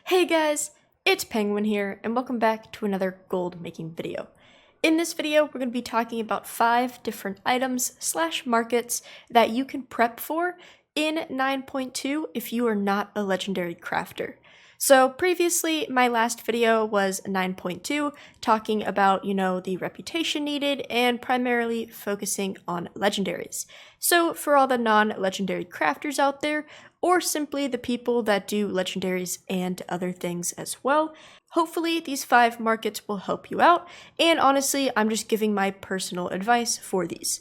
Hey guys, it's Penguin here, and welcome back to another gold making video. In this video, we're going to be talking about 5 different items / markets that you can prep for in 9.2 if you are not a legendary crafter. So previously, my last video was 9.2, talking about, the reputation needed and primarily focusing on legendaries. So for all the non-legendary crafters out there, or simply the people that do legendaries and other things as well, hopefully these 5 markets will help you out, and honestly, I'm just giving my personal advice for these.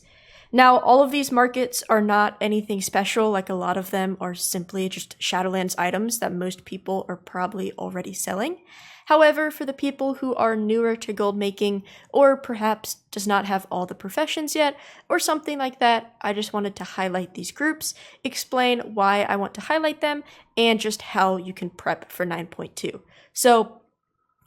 Now, all of these markets are not anything special, like a lot of them are simply just Shadowlands items that most people are probably already selling. However, for the people who are newer to gold making, or perhaps does not have all the professions yet, or something like that, I just wanted to highlight these groups, explain why I want to highlight them, and just how you can prep for 9.2. So,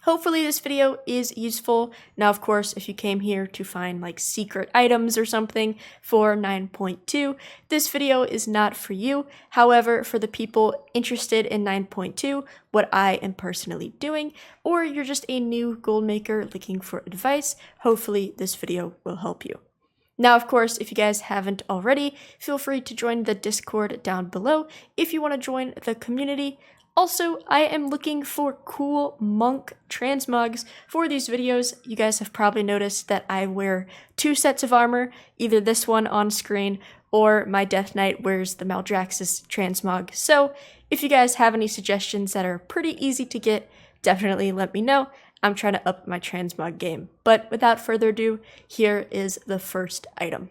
hopefully this video is useful. Now, of course, if you came here to find like secret items or something for 9.2, this video is not for you. However, for the people interested in 9.2, what I am personally doing, or you're just a new gold maker looking for advice, hopefully this video will help you. Now, of course, if you guys haven't already, feel free to join the Discord down below if you want to join the community. Also, I am looking for cool monk transmogs for these videos. You guys have probably noticed that I wear 2 sets of armor, either this one on screen or my Death Knight wears the Maldraxxus transmog. So if you guys have any suggestions that are pretty easy to get, definitely let me know. I'm trying to up my transmog game. But without further ado, here is the first item.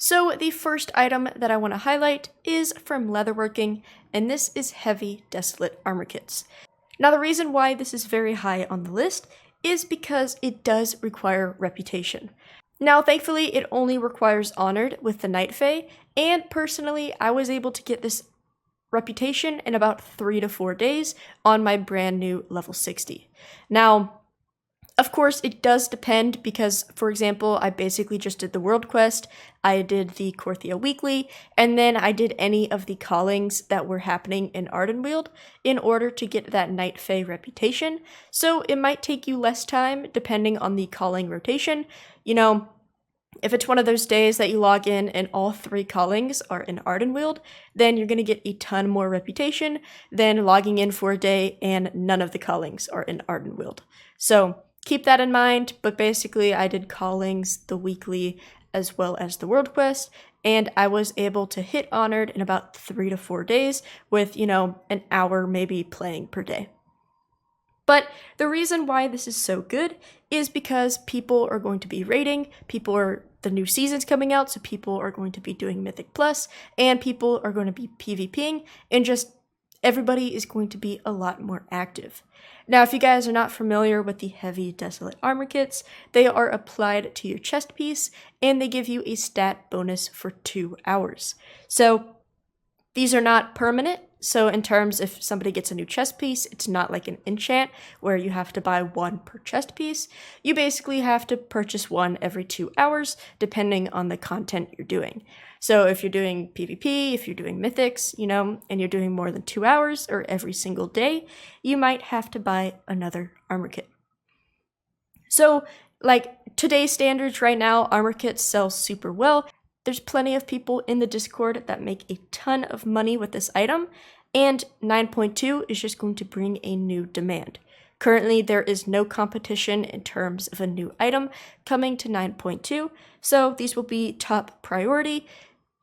So the first item that I want to highlight is from Leatherworking, and this is Heavy Desolate Armor Kits. Now the reason why this is very high on the list is because it does require reputation. Now thankfully it only requires Honored with the Night Fae, and personally I was able to get this reputation in about 3 to 4 days on my brand new level 60. Now, of course, it does depend because, for example, I basically just did the world quest, I did the Korthia weekly, and then I did any of the callings that were happening in Ardenweald in order to get that Night Fae reputation. So it might take you less time depending on the calling rotation. If it's one of those days that you log in and all 3 callings are in Ardenweald, then you're going to get a ton more reputation than logging in for a day and none of the callings are in Ardenweald. So keep that in mind, but basically I did callings, the weekly, as well as the world quest, and I was able to hit Honored in about 3 to 4 days with, an hour maybe playing per day. But the reason why this is so good is because people are going to be raiding, the new season's coming out, so people are going to be doing Mythic Plus, and people are going to be PvPing, and just everybody is going to be a lot more active. Now, if you guys are not familiar with the Heavy Desolate Armor Kits, they are applied to your chest piece, and they give you a stat bonus for 2 hours. So these are not permanent, so in terms if somebody gets a new chest piece, it's not like an enchant where you have to buy 1 per chest piece. You basically have to purchase 1 every 2 hours, depending on the content you're doing. So if you're doing PvP, if you're doing mythics, and you're doing more than 2 hours or every single day, you might have to buy another armor kit. So, like today's standards right now, armor kits sell super well. There's plenty of people in the Discord that make a ton of money with this item, and 9.2 is just going to bring a new demand. Currently, there is no competition in terms of a new item coming to 9.2, so these will be top priority,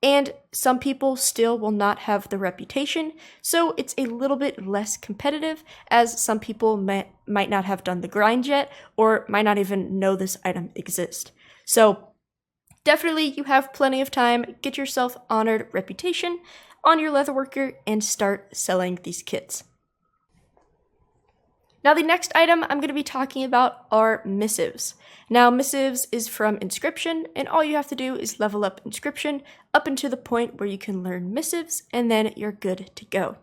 and some people still will not have the reputation, so it's a little bit less competitive, as some people might not have done the grind yet, or might not even know this item exists. So definitely, you have plenty of time. Get yourself Honored reputation on your Leatherworker and start selling these kits. Now, the next item I'm going to be talking about are missives. Now, missives is from Inscription, and all you have to do is level up Inscription up until the point where you can learn missives, and then you're good to go.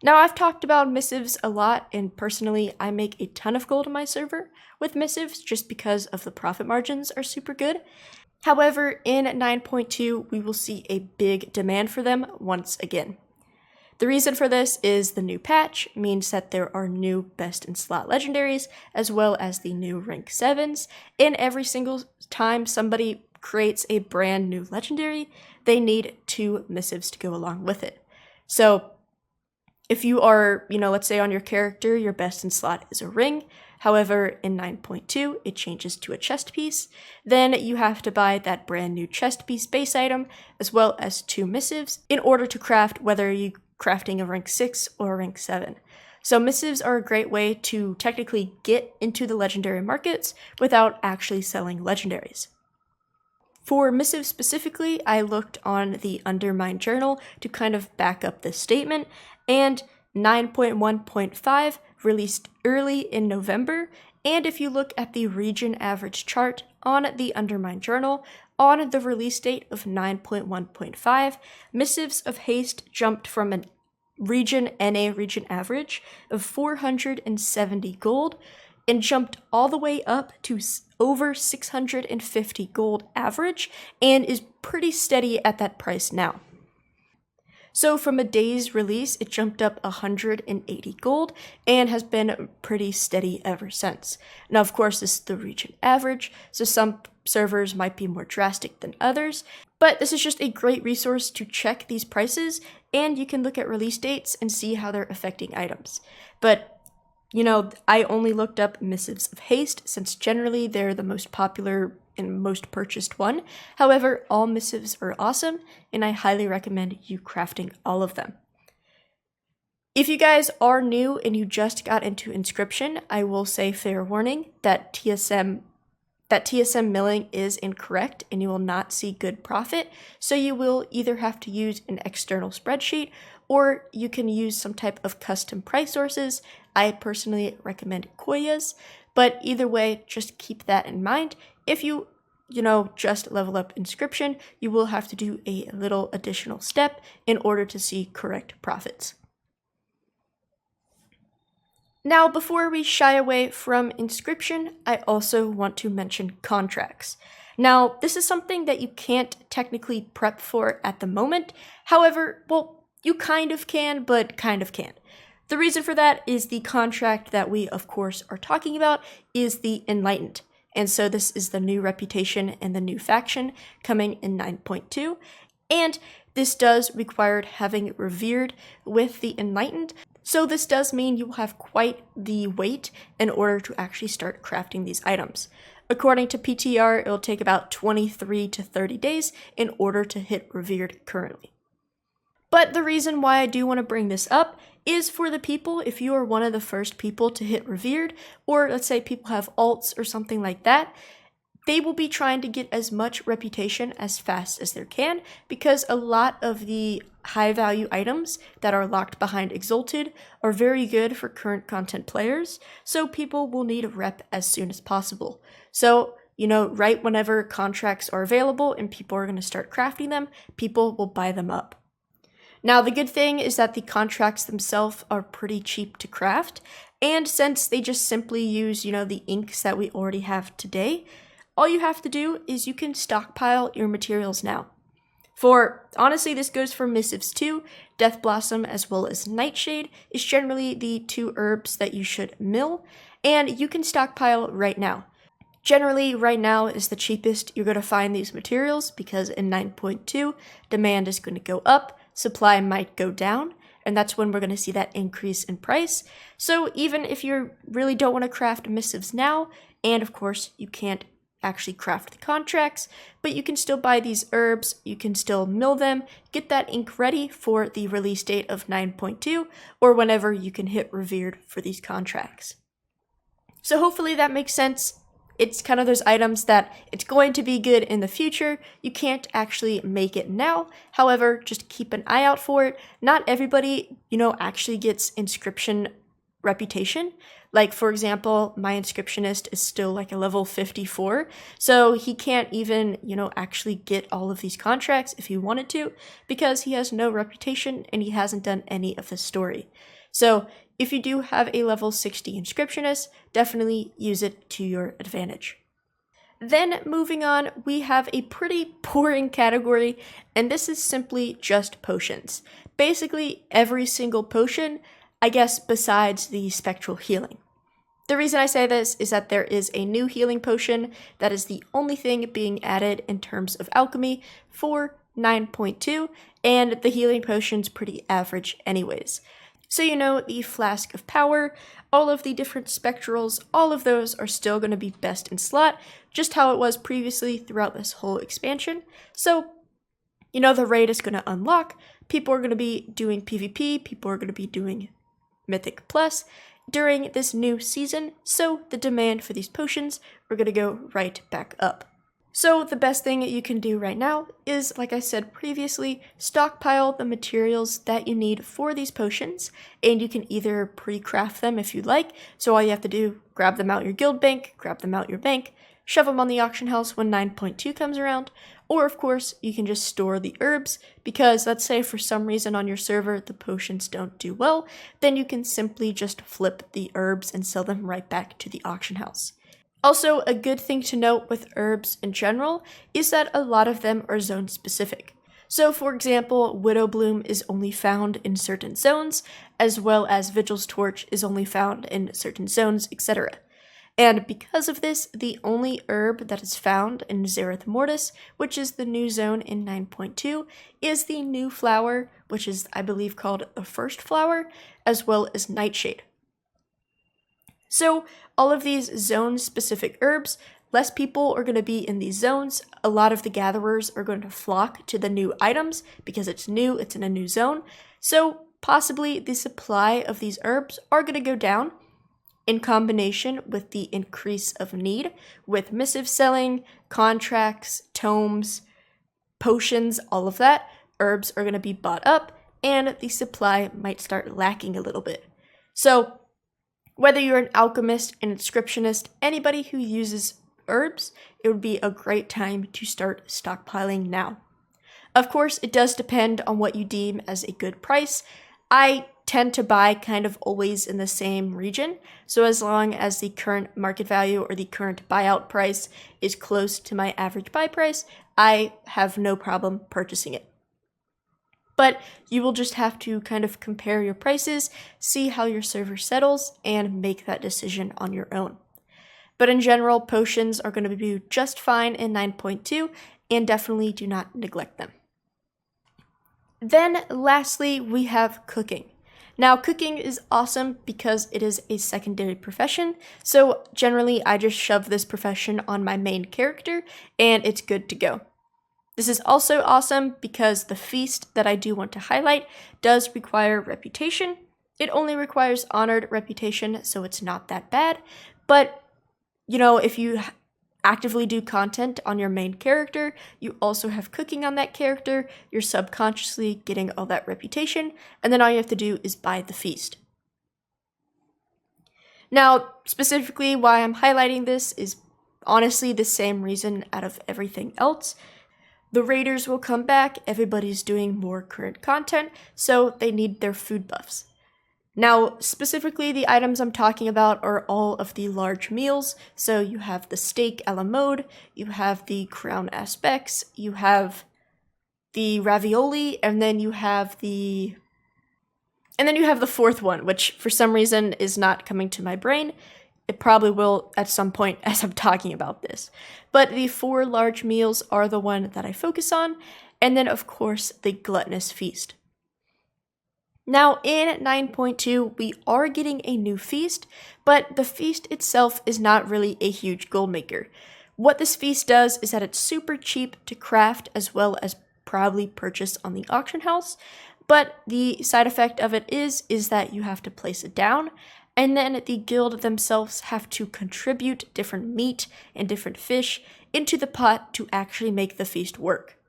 Now, I've talked about missives a lot, and personally, I make a ton of gold on my server with missives just because of the profit margins are super good. However, in 9.2, we will see a big demand for them once again. The reason for this is the new patch means that there are new best in slot legendaries, as well as the new rank 7s, and every single time somebody creates a brand new legendary, they need 2 missives to go along with it. So if you are, let's say on your character, your best in slot is a ring, however, in 9.2, it changes to a chest piece, then you have to buy that brand new chest piece base item, as well as 2 missives, in order to craft whether you're crafting a rank 6 or a rank 7. So missives are a great way to technically get into the legendary markets without actually selling legendaries. For missives specifically, I looked on the Undermine journal to kind of back up this statement, and 9.1.5 released early in November, and if you look at the region average chart on the Undermine journal, on the release date of 9.1.5, Missives of Haste jumped from an NA region average of 470 gold and jumped all the way up to over 650 gold average and is pretty steady at that price now. So from a day's release, it jumped up 180 gold and has been pretty steady ever since. Now, of course, this is the region average, so some servers might be more drastic than others, but this is just a great resource to check these prices, and you can look at release dates and see how they're affecting items. But I only looked up Missives of Haste since generally they're the most popular and most purchased one. However, all missives are awesome, and I highly recommend you crafting all of them. If you guys are new and you just got into Inscription, I will say fair warning that TSM milling is incorrect and you will not see good profit, so you will either have to use an external spreadsheet or you can use some type of custom price sources. I personally recommend Koya's, but either way, just keep that in mind. If you just level up Inscription, you will have to do a little additional step in order to see correct profits. Now, before we shy away from Inscription, I also want to mention contracts. Now, this is something that you can't technically prep for at the moment. However, you kind of can, but kind of can't. The reason for that is the contract that we, of course, are talking about is the Enlightened. And so this is the new reputation and the new faction coming in 9.2. And this does require having Revered with the Enlightened. So this does mean you will have quite the wait in order to actually start crafting these items. According to PTR, it'll take about 23 to 30 days in order to hit Revered currently. But the reason why I do want to bring this up is for the people, if you are one of the first people to hit Revered, or let's say people have alts or something like that, they will be trying to get as much reputation as fast as they can, because a lot of the high value items that are locked behind Exalted are very good for current content players, so people will need a rep as soon as possible. So, right whenever contracts are available and people are going to start crafting them, people will buy them up. Now, the good thing is that the contracts themselves are pretty cheap to craft, and since they just simply use, the inks that we already have today, all you have to do is you can stockpile your materials now. Honestly, this goes for Missives too. Death Blossom as well as Nightshade is generally the 2 herbs that you should mill, and you can stockpile right now. Generally, right now is the cheapest you're going to find these materials, because in 9.2, demand is going to go up, supply might go down, and that's when we're going to see that increase in price. So even if you really don't want to craft missives now, and of course you can't actually craft the contracts, but you can still buy these herbs, you can still mill them, get that ink ready for the release date of 9.2, or whenever you can hit Revered for these contracts. So hopefully that makes sense. It's kind of those items that it's going to be good in the future. You can't actually make it now. However, just keep an eye out for it. Not everybody, actually gets Inscription reputation. Like, for example, my Inscriptionist is still like a level 54. So he can't even, actually get all of these contracts if he wanted to, because he has no reputation and he hasn't done any of the story. So if you do have a level 60 Inscriptionist, definitely use it to your advantage. Then moving on, we have a pretty boring category, and this is simply just potions. Basically, every single potion, I guess besides the spectral healing. The reason I say this is that there is a new healing potion that is the only thing being added in terms of alchemy for 9.2, and the healing potion's pretty average anyways. So you know, the Flask of Power, all of the different spectrals, all of those are still going to be best in slot, just how it was previously throughout this whole expansion. So, you know, the raid is going to unlock, people are going to be doing PvP, people are going to be doing Mythic Plus during this new season, so the demand for these potions are going to go right back up. So the best thing you can do right now is, like I said previously, stockpile the materials that you need for these potions, and you can either pre-craft them if you'd like, so all you have to do, grab them out your guild bank, grab them out your bank, shove them on the auction house when 9.2 comes around, or of course, you can just store the herbs, because let's say for some reason on your server the potions don't do well, then you can simply just flip the herbs and sell them right back to the auction house. Also, a good thing to note with herbs in general is that a lot of them are zone specific. So for example, Widow Bloom is only found in certain zones, as well as Vigil's Torch is only found in certain zones, etc. And because of this, the only herb that is found in Zereth Mortis, which is the new zone in 9.2, is the new flower, which is, I believe, called the First Flower, as well as Nightshade. So all of these zone-specific herbs, less people are going to be in these zones. A lot of the gatherers are going to flock to the new items because it's new, it's in a new zone. So possibly the supply of these herbs are going to go down in combination with the increase of need with missive selling, contracts, tomes, potions, all of that. Herbs are going to be bought up and the supply might start lacking a little bit. So whether you're an alchemist, an inscriptionist, anybody who uses herbs, it would be a great time to start stockpiling now. Of course, it does depend on what you deem as a good price. I tend to buy kind of always in the same region, so as long as the current market value or the current buyout price is close to my average buy price, I have no problem purchasing it. But you will just have to kind of compare your prices, see how your server settles, and make that decision on your own. But in general, potions are going to be just fine in 9.2, and definitely do not neglect them. Then lastly, we have cooking. Now, cooking is awesome because it is a secondary profession, so generally I just shove this profession on my main character, and it's good to go. This is also awesome because the feast that I do want to highlight does require reputation. It only requires honored reputation, so it's not that bad. But, you know, if you actively do content on your main character, you also have cooking on that character, you're subconsciously getting all that reputation, and then all you have to do is buy the feast. Now, specifically why I'm highlighting this is honestly the same reason out of everything else. The raiders will come back, everybody's doing more current content, so they need their food buffs. Now, specifically the items I'm talking about are all of the large meals, so you have the steak a la mode, you have the crown aspects, you have the ravioli, and then you have the fourth one, which for some reason is not coming to my brain. It probably will at some point as I'm talking about this. But the 4 large meals are the one that I focus on, and then of course the gluttonous feast. Now in 9.2 we are getting a new feast, but the feast itself is not really a huge gold maker. What this feast does is that it's super cheap to craft as well as probably purchase on the auction house, but the side effect of it is that you have to place it down, and then the guild themselves have to contribute different meat and different fish into the pot to actually make the feast work.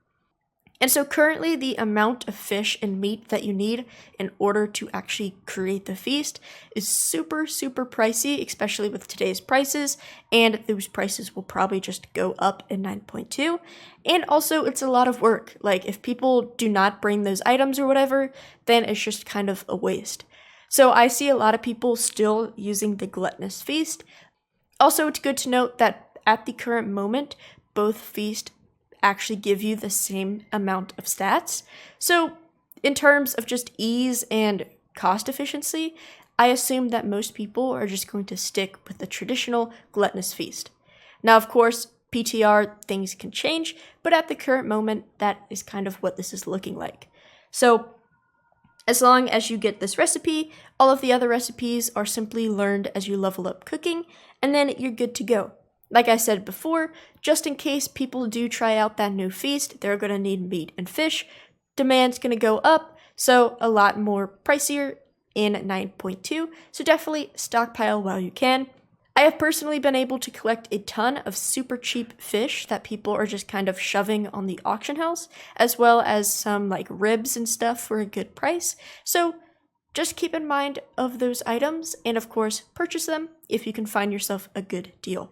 And so currently the amount of fish and meat that you need in order to actually create the feast is super, super pricey, especially with today's prices, and those prices will probably just go up in 9.2. And also it's a lot of work. Like if people do not bring those items or whatever, then it's just kind of a waste. So I see a lot of people still using the gluttonous feast. Also, it's good to note that at the current moment, both feasts actually give you the same amount of stats. So in terms of just ease and cost efficiency, I assume that most people are just going to stick with the traditional gluttonous feast. Now, of course, PTR, things can change, but at the current moment, that is kind of what this is looking like. So as long as you get this recipe, all of the other recipes are simply learned as you level up cooking, and then you're good to go. Like I said before, just in case people do try out that new feast, they're going to need meat and fish. Demand's going to go up, so a lot more pricier in 9.2, so definitely stockpile while you can. I have personally been able to collect a ton of super cheap fish that people are just kind of shoving on the auction house, as well as some like ribs and stuff for a good price. So just keep in mind of those items, and of course purchase them if you can find yourself a good deal.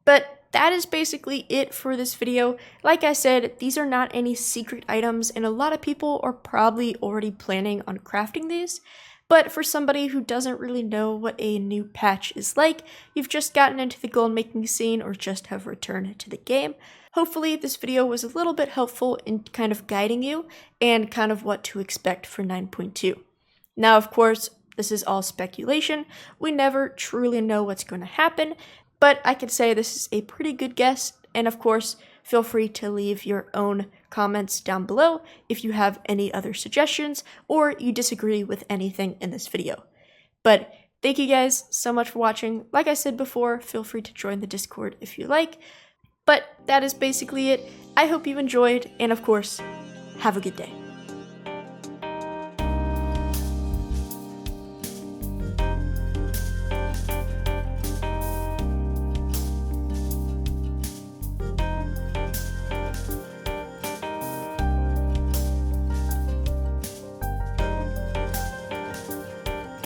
But that is basically it for this video. Like I said, these are not any secret items, and a lot of people are probably already planning on crafting these. But for somebody who doesn't really know what a new patch is like, you've just gotten into the gold making scene or just have returned to the game, hopefully this video was a little bit helpful in kind of guiding you and kind of what to expect for 9.2. Now, of course, this is all speculation. We never truly know what's going to happen, but I can say this is a pretty good guess, and of course, feel free to leave your own comments down below if you have any other suggestions or you disagree with anything in this video. But thank you guys so much for watching. Like I said before, feel free to join the Discord if you like. But that is basically it. I hope you enjoyed, and of course, have a good day.